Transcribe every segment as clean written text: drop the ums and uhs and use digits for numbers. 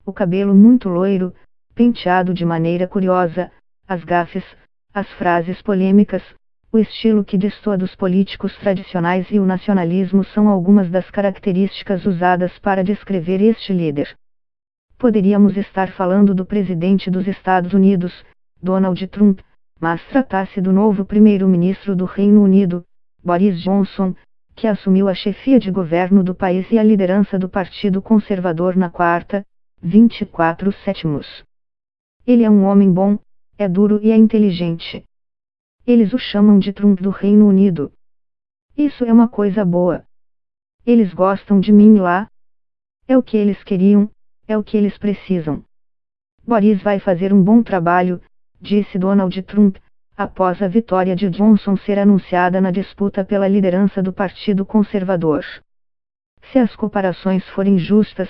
o cabelo muito loiro, penteado de maneira curiosa, as gafes, as frases polêmicas, o estilo que destoa dos políticos tradicionais e o nacionalismo são algumas das características usadas para descrever este líder. Poderíamos estar falando do presidente dos Estados Unidos, Donald Trump, mas trata-se do novo primeiro-ministro do Reino Unido, Boris Johnson, que assumiu a chefia de governo do país e a liderança do Partido Conservador na quarta, 24/7. Ele é um homem bom, é duro e é inteligente. Eles o chamam de Trump do Reino Unido. Isso é uma coisa boa. Eles gostam de mim lá. É o que eles queriam, é o que eles precisam. Boris vai fazer um bom trabalho, disse Donald Trump, após a vitória de Johnson ser anunciada na disputa pela liderança do Partido Conservador. Se as comparações forem justas,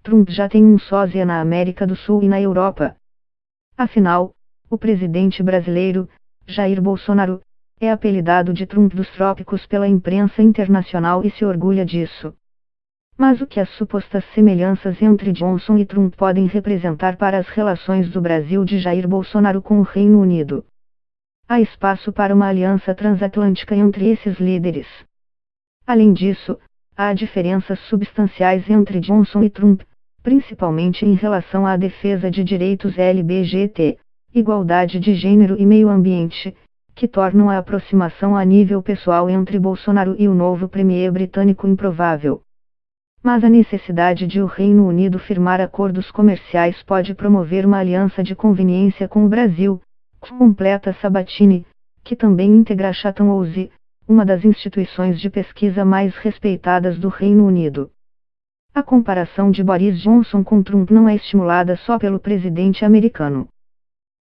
Trump já tem um sósia na América do Sul e na Europa. Afinal, o presidente brasileiro, Jair Bolsonaro, é apelidado de Trump dos trópicos pela imprensa internacional e se orgulha disso. Mas o que as supostas semelhanças entre Johnson e Trump podem representar para as relações do Brasil de Jair Bolsonaro com o Reino Unido? Há espaço para uma aliança transatlântica entre esses líderes. Além disso, há diferenças substanciais entre Johnson e Trump, principalmente em relação à defesa de direitos LGBT, igualdade de gênero e meio ambiente, que tornam a aproximação a nível pessoal entre Bolsonaro e o novo premier britânico improvável. Mas a necessidade de o Reino Unido firmar acordos comerciais pode promover uma aliança de conveniência com o Brasil, completa Sabatini, que também integra Chatham House, uma das instituições de pesquisa mais respeitadas do Reino Unido. A comparação de Boris Johnson com Trump não é estimulada só pelo presidente americano.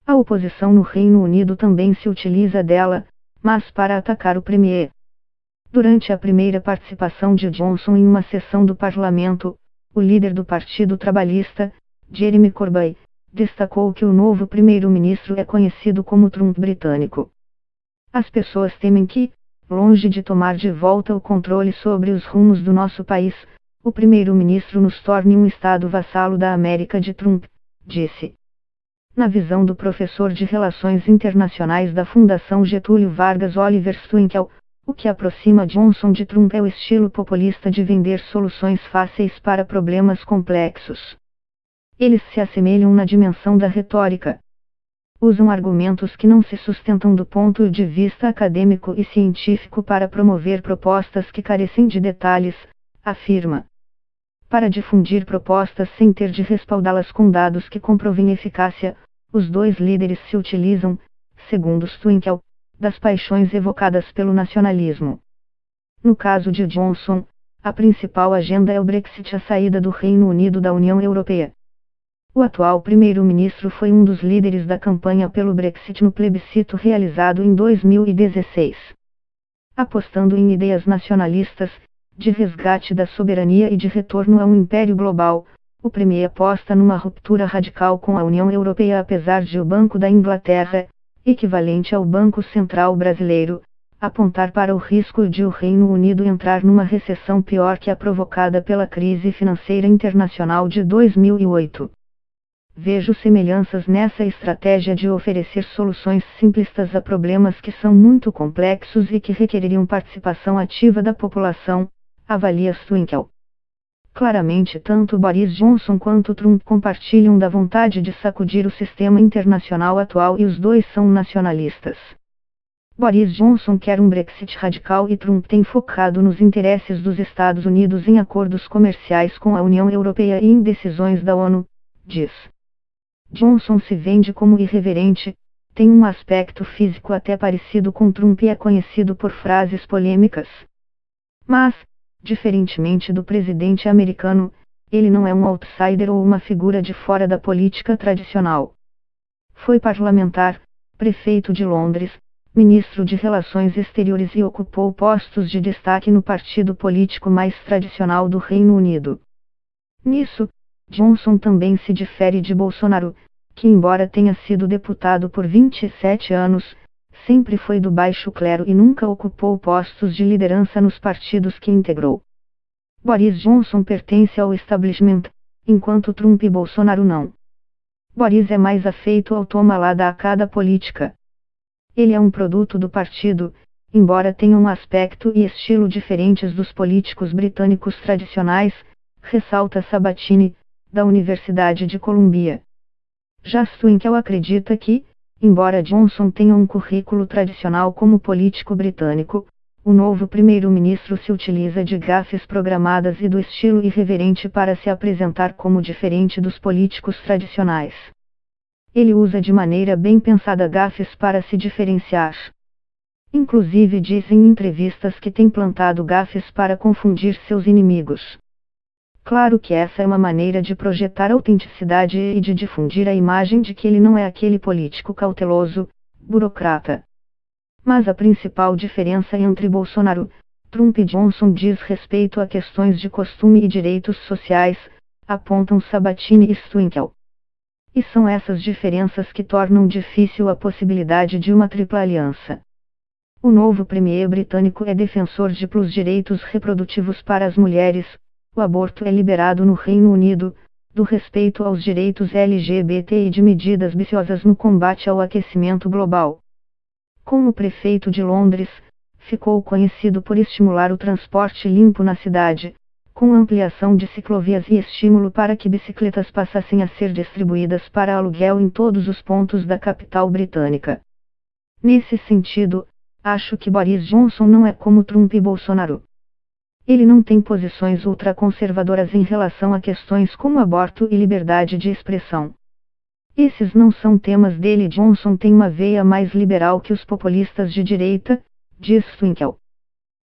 A oposição no Reino Unido também se utiliza dela, mas para atacar o premier. Durante a primeira participação de Johnson em uma sessão do parlamento, o líder do Partido Trabalhista, Jeremy Corbyn, destacou que o novo primeiro-ministro é conhecido como Trump britânico. As pessoas temem que, longe de tomar de volta o controle sobre os rumos do nosso país, o primeiro-ministro nos torne um estado vassalo da América de Trump, disse. Na visão do professor de Relações Internacionais da Fundação Getúlio Vargas Oliver Swinkel, o que aproxima Johnson de Trump é o estilo populista de vender soluções fáceis para problemas complexos. Eles se assemelham na dimensão da retórica. Usam argumentos que não se sustentam do ponto de vista acadêmico e científico para promover propostas que carecem de detalhes, afirma. Para difundir propostas sem ter de respaldá-las com dados que comprovem eficácia, os dois líderes se utilizam, segundo Swinkel, das paixões evocadas pelo nacionalismo. No caso de Johnson, a principal agenda é o Brexit, a saída do Reino Unido da União Europeia. O atual primeiro-ministro foi um dos líderes da campanha pelo Brexit no plebiscito realizado em 2016. Apostando em ideias nacionalistas, de resgate da soberania e de retorno a um império global, o premier aposta numa ruptura radical com a União Europeia, apesar de o Banco da Inglaterra, equivalente ao Banco Central Brasileiro, apontar para o risco de o Reino Unido entrar numa recessão pior que a provocada pela crise financeira internacional de 2008. Vejo semelhanças nessa estratégia de oferecer soluções simplistas a problemas que são muito complexos e que requereriam participação ativa da população, avalia Swinkel. Claramente, tanto Boris Johnson quanto Trump compartilham da vontade de sacudir o sistema internacional atual e os dois são nacionalistas. Boris Johnson quer um Brexit radical e Trump tem focado nos interesses dos Estados Unidos em acordos comerciais com a União Europeia e em decisões da ONU, diz. Johnson se vende como irreverente, tem um aspecto físico até parecido com Trump e é conhecido por frases polêmicas. Mas, diferentemente do presidente americano, ele não é um outsider ou uma figura de fora da política tradicional. Foi parlamentar, prefeito de Londres, ministro de Relações Exteriores e ocupou postos de destaque no partido político mais tradicional do Reino Unido. Nisso, Johnson também se difere de Bolsonaro, que embora tenha sido deputado por 27 anos, sempre foi do baixo clero e nunca ocupou postos de liderança nos partidos que integrou. Boris Johnson pertence ao establishment, enquanto Trump e Bolsonaro não. Boris é mais afeito ao toma lá da cada política. Ele é um produto do partido, embora tenha um aspecto e estilo diferentes dos políticos britânicos tradicionais, ressalta Sabatini, da Universidade de Columbia. Já Swinkel acredita que, embora Johnson tenha um currículo tradicional como político britânico, o novo primeiro-ministro se utiliza de gafes programadas e do estilo irreverente para se apresentar como diferente dos políticos tradicionais. Ele usa de maneira bem pensada gafes para se diferenciar. Inclusive diz em entrevistas que tem plantado gafes para confundir seus inimigos. Claro que essa é uma maneira de projetar autenticidade e de difundir a imagem de que ele não é aquele político cauteloso, burocrata. Mas a principal diferença entre Bolsonaro, Trump e Johnson diz respeito a questões de costume e direitos sociais, apontam Sabatini e Swinkel. E são essas diferenças que tornam difícil a possibilidade de uma tripla aliança. O novo premier britânico é defensor de plus direitos reprodutivos para as mulheres, o aborto é liberado no Reino Unido, do respeito aos direitos LGBT e de medidas ambiciosas no combate ao aquecimento global. Como prefeito de Londres, ficou conhecido por estimular o transporte limpo na cidade, com ampliação de ciclovias e estímulo para que bicicletas passassem a ser distribuídas para aluguel em todos os pontos da capital britânica. Nesse sentido, acho que Boris Johnson não é como Trump e Bolsonaro. Ele não tem posições ultraconservadoras em relação a questões como aborto e liberdade de expressão. Esses não são temas dele. Johnson tem uma veia mais liberal que os populistas de direita, diz Swinkel.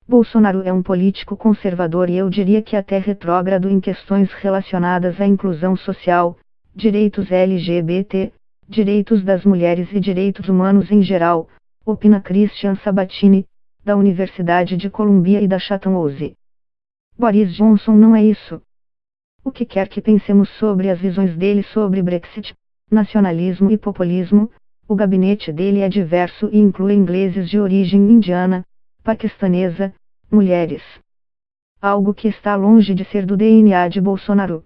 Bolsonaro é um político conservador e eu diria que até retrógrado em questões relacionadas à inclusão social, direitos LGBT, direitos das mulheres e direitos humanos em geral, opina Christian Sabatini, da Universidade de Columbia e da Chatham House. Boris Johnson não é isso. O que quer que pensemos sobre as visões dele sobre Brexit, nacionalismo e populismo, o gabinete dele é diverso e inclui ingleses de origem indiana, paquistanesa, mulheres. Algo que está longe de ser do DNA de Bolsonaro.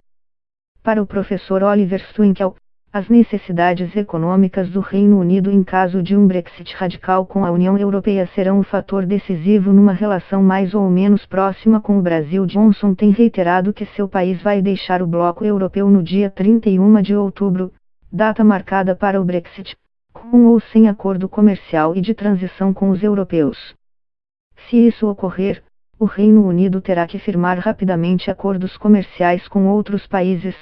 Para o professor Oliver Swinkel, as necessidades econômicas do Reino Unido em caso de um Brexit radical com a União Europeia serão um fator decisivo numa relação mais ou menos próxima com o Brasil. Johnson tem reiterado que seu país vai deixar o bloco europeu no dia 31 de outubro, data marcada para o Brexit, com ou sem acordo comercial e de transição com os europeus. Se isso ocorrer, o Reino Unido terá que firmar rapidamente acordos comerciais com outros países,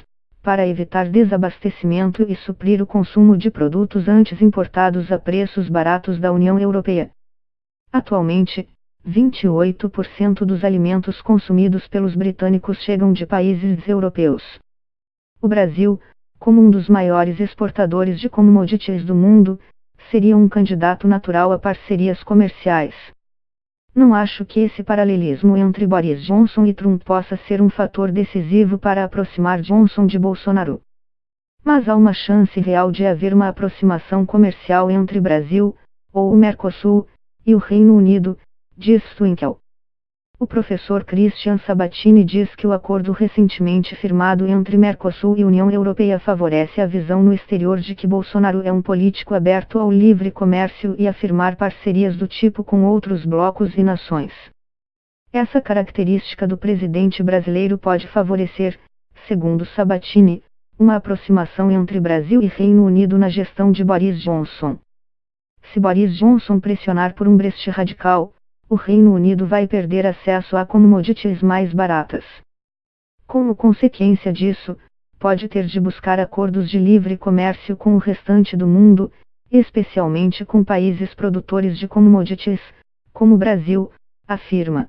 para evitar desabastecimento e suprir o consumo de produtos antes importados a preços baratos da União Europeia. Atualmente, 28% dos alimentos consumidos pelos britânicos chegam de países europeus. O Brasil, como um dos maiores exportadores de commodities do mundo, seria um candidato natural a parcerias comerciais. Não acho que esse paralelismo entre Boris Johnson e Trump possa ser um fator decisivo para aproximar Johnson de Bolsonaro. Mas há uma chance real de haver uma aproximação comercial entre Brasil, ou o Mercosul, e o Reino Unido, diz Swinkel. O professor Christian Sabatini diz que o acordo recentemente firmado entre Mercosul e União Europeia favorece a visão no exterior de que Bolsonaro é um político aberto ao livre comércio e a firmar parcerias do tipo com outros blocos e nações. Essa característica do presidente brasileiro pode favorecer, segundo Sabatini, uma aproximação entre Brasil e Reino Unido na gestão de Boris Johnson. Se Boris Johnson pressionar por um Brexit radical, o Reino Unido vai perder acesso a commodities mais baratas. Como consequência disso, pode ter de buscar acordos de livre comércio com o restante do mundo, especialmente com países produtores de commodities, como o Brasil, afirma.